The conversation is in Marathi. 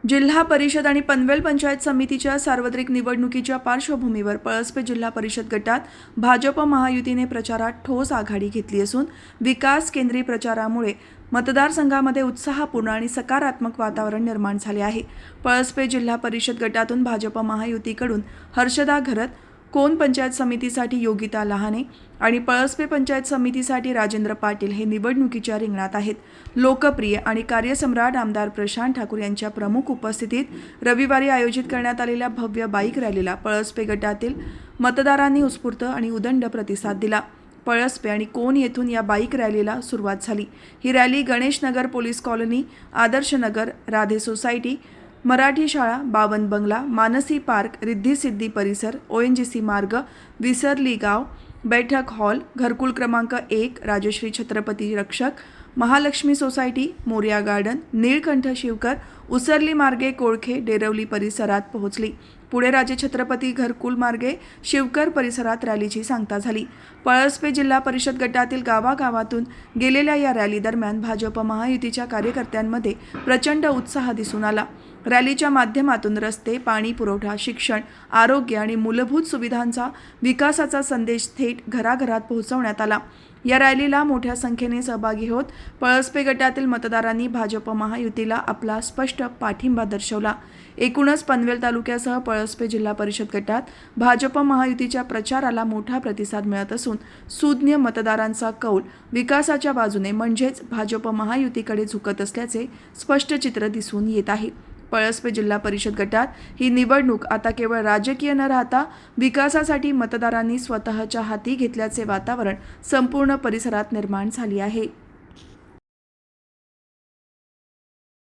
जिल्हा परिषद आणि पनवेल पंचायत समितीच्या सार्वत्रिक निवडणुकीच्या पार्श्वभूमीवर पळसपे जिल्हा परिषद गटात भाजप महायुतीने प्रचारात ठोस आघाडी घेतली असून विकास केंद्रीय प्रचारामुळे मतदारसंघामध्ये उत्साहपूर्ण आणि सकारात्मक वातावरण निर्माण झाले आहे। पळसपे जिल्हा परिषद गटातून भाजप महायुतीकडून हर्षदा घरत, कोन पंचायत समितीसाठी योगिता लहाने आणि पळसपे पंचायत समितीसाठी राजेंद्र पाटील हे निवडणुकीच्या रिंगणात आहेत। लोकप्रिय आणि कार्यसम्राट आमदार प्रशांत ठाकूर यांच्या प्रमुख उपस्थितीत रविवारी आयोजित करण्यात आलेल्या भव्य बाईक रॅलीला पळसपे गटातील मतदारांनी उत्स्फूर्त आणि उदंड प्रतिसाद दिला। पळसपे आणि कोन येथून या बाईक रॅलीला सुरुवात झाली। ही rally Ganesh Nagar police colony, Adarsh Nagar, Radhe society, Marathi शाळा, बावन बंगला, मानसी पार्क, रिद्धी सिद्धी परिसर, ONGC मार्ग, विसरली गाव, बैठक हॉल, घरकुल क्रमांक 1, राजश्री छत्रपती रक्षक, महालक्ष्मी सोसायटी, मोरिया गार्डन, नीळकंठ शिवकर, उसरली मार्गे कोळखे, डेरवली परिसरात पोहोचली। पुढे राजे छत्रपती घरकुल मार्गे शिवकर परिसरात रॅलीची सांगता झाली। पळसपे जिल्हा परिषद गटातील गावागावातून गेलेल्या या रॅली दरम्यान भाजप महायुतीच्या कार्यकर्त्यांमध्ये प्रचंड उत्साह दिसून आला। रॅलीच्या माध्यमातून रस्ते, पाणी पुरवठा, शिक्षण, आरोग्य आणि मूलभूत सुविधांचा विकासाचा संदेश थेट घराघरात पोहोचवण्यात आला। या रॅलीला मोठ्या संख्येने सहभागी होत पळसपे गटातील मतदारांनी भाजप महायुतीला आपला स्पष्ट पाठिंबा दर्शवला। एकूणच पनवेल तालुक्यासह पळसपे जिल्हा परिषद गटात भाजप महायुतीच्या प्रचाराला मोठा प्रतिसाद मिळत असून सुज्ञ मतदारांचा कौल विकासाच्या बाजूने म्हणजेच भाजप महायुतीकडे झुकत असल्याचे स्पष्ट चित्र दिसून येत आहे। पळसपे जिल्हा परिषद गटात ही निवडणूक आता केवळ राजकीय न राहता विकासासाठी मतदारांनी स्वतःच्या हाती घेतल्याचे वातावरण संपूर्ण परिसरात निर्माण झाले आहे।